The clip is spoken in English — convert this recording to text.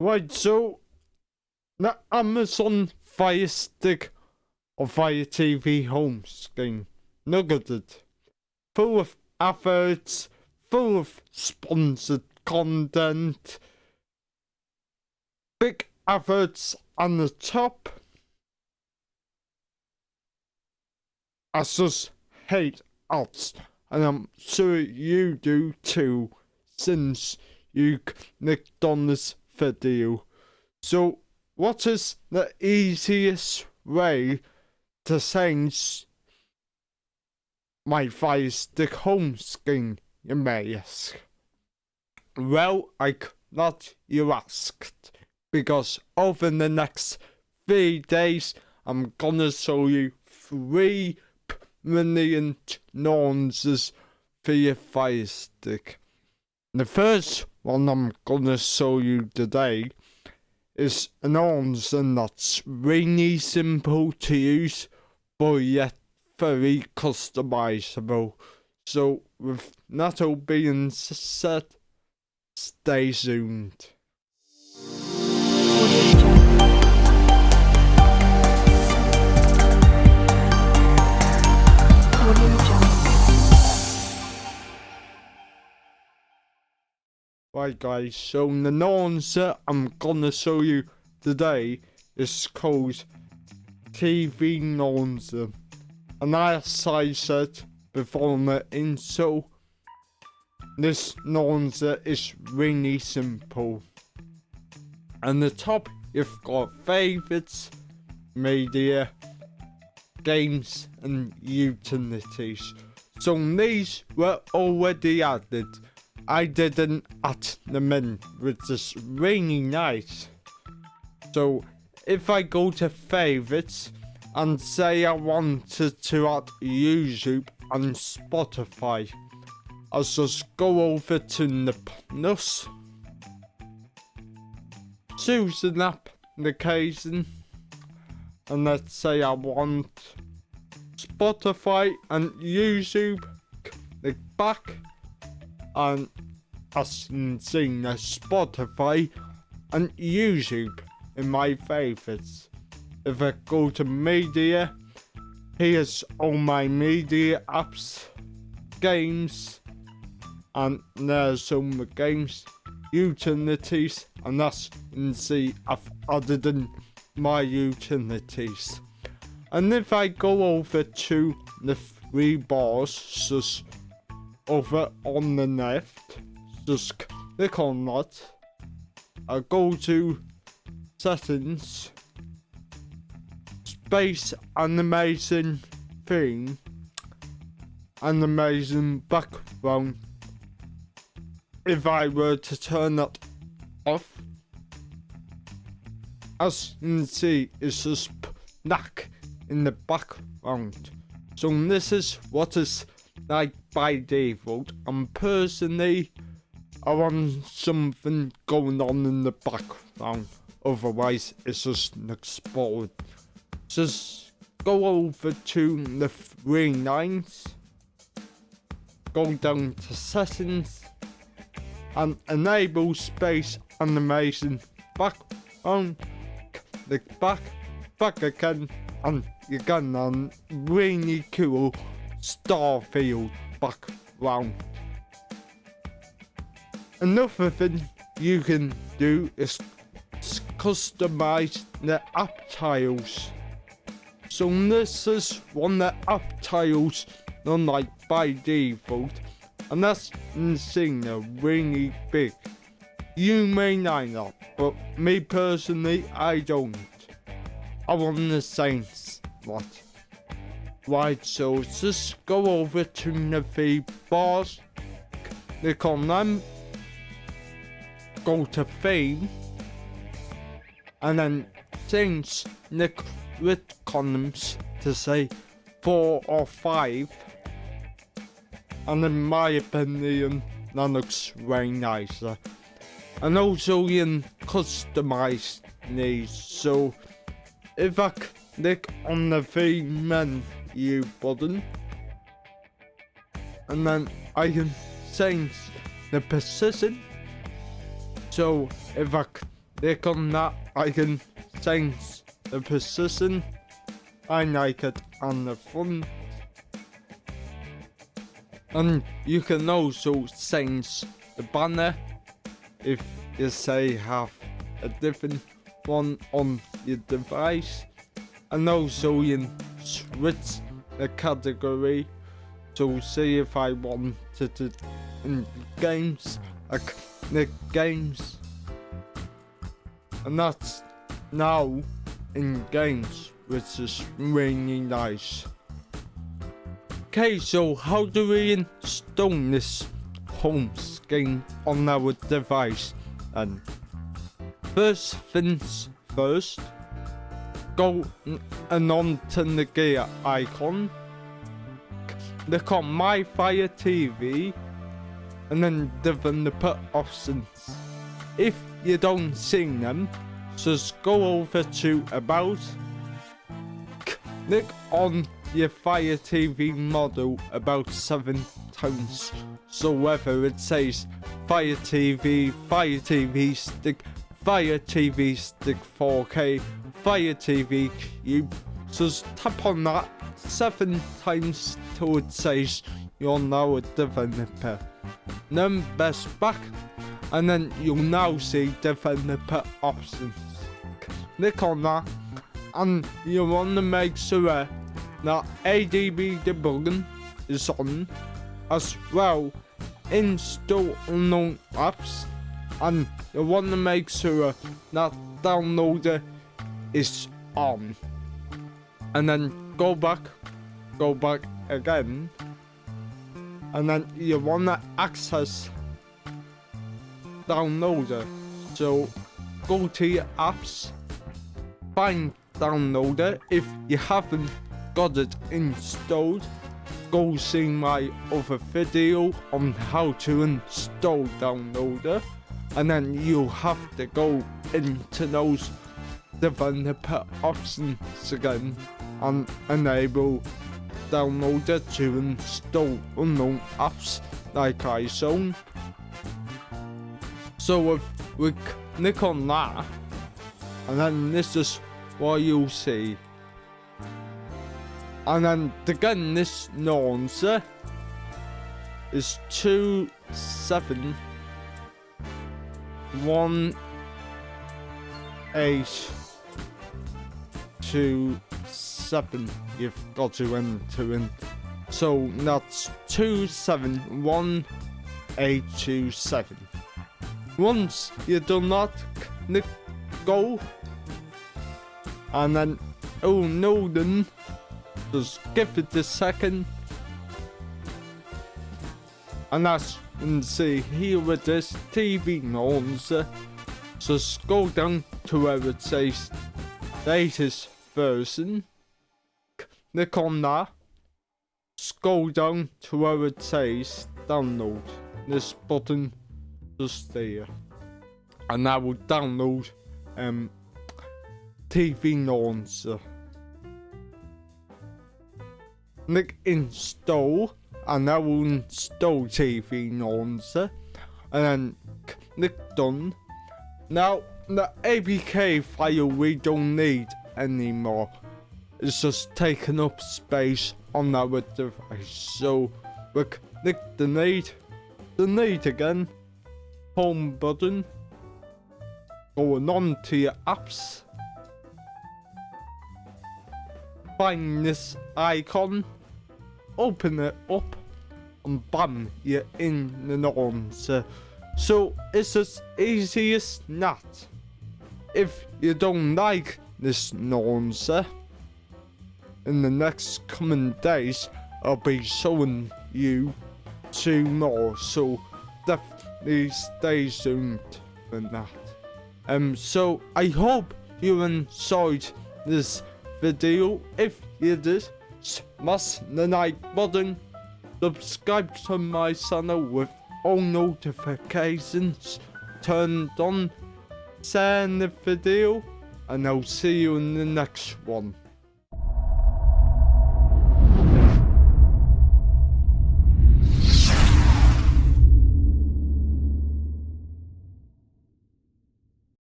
Right, so the Amazon FIRESTICK or Fire TV home screen, look at it. Full of adverts, full of sponsored content, big adverts on the top. I just hate ads, and I'm sure you do too, since you clicked on this video. So, what is the easiest way to change my FIRESTICK home screen, you may ask? Well, I glad you asked, because over the next 3 days, I'm gonna show you 3 brilliant launches for your FIRESTICK. The first one I'm gonna show you today is an launcher that's really simple to use, but yet very customizable. So with that all being said, stay tuned. Right guys, so the launcher I'm gonna show you today is called TV Launcher. And as I said before in the intro, this launcher is really simple. And the top you've got favorites, media, games and utilities. So these were already added. I didn't add them in, which is really nice. So if I go to favorites and say I wanted to add YouTube and Spotify, I'll just go over to the plus, choose an application, and let's say I want Spotify and YouTube, click back, and as you can see, there's Spotify and YouTube in my favorites. If I go to media, here's all my media apps, games, and there's some the games, utilities, and as you can see, I've added in my utilities. And if I go over to the 3 bars, just over on the left, just click on that. I go to settings, space animation theme, animation background. If I were to turn that off, as you can see, it's just black in the background. So this is what is like by default, and personally I want something going on in the background, otherwise it's just exported. Just go over to the 3 lines, go down to settings and enable space animation background, click back again, and you get a really cool Starfield background. Another thing you can do is customize the app tiles. So this is one of the app tiles done like by default, and that's insane, they're really big. You may like that, but me personally, I don't. I want the same spot. Right, so just go over to the 3 bars, click on them, go to theme, and then change the grid columns to say 4 or 5, and in my opinion that looks way nicer. And also you can customize these, so if I click on the theme menu button, and then I can change the position. So if I click on that, I can change the position I like it on the front. And you can also change the banner if you say have a different one on your device. And also you can switch the category. So say if I wanted it in games, I click games. And that's now in games, which is really nice. Okay, so how do we install this home screen on our device? And first things first, go and onto the gear icon, click on My Fire TV, and then developer options. If you don't see them, just go over to About, click on your Fire TV model about 7 times. So whether it says Fire TV Stick, Fire TV Stick 4K, Fire TV Cube, just tap on that 7 times till it says you're now a developer. Then press back, and then you'll now see developer options. Click on that, and you want to make sure that ADB debugging is on, as well install unknown apps, and you want to make sure that downloader is on. And then go back again, and then you want to access downloader. So go to your apps, find downloader. If you haven't got it installed, go see my other video on how to install downloader, and then you'll have to go into those developer options again and enable downloader to install unknown apps like I shown. So if we click on that, and then this is what you'll see. And then again, this launcher is 27187. You've got to enter in. So that's 271827. Once you've done that, click go, and then then just give it a second. And as you can see here with this TV launcher, just go down to where it says latest version, click on that, scroll down to where it says download, this button just there, and that will download TV launcher. Click install, and that will install TV launcher, and then click done. Now the APK file we don't need anymore. It's just taking up space on our device. So we click delete again, home button, going on to your apps, find this icon, open it up, and bam, you're in the launcher. So it's as easy as that. If you don't like this launcher, in the next coming days I'll be showing you 2 more, so definitely stay tuned for that. So I hope you enjoyed this video. If you did, smash the like button, subscribe to my channel with all notifications turned on, share the video, and I'll see you in the next one.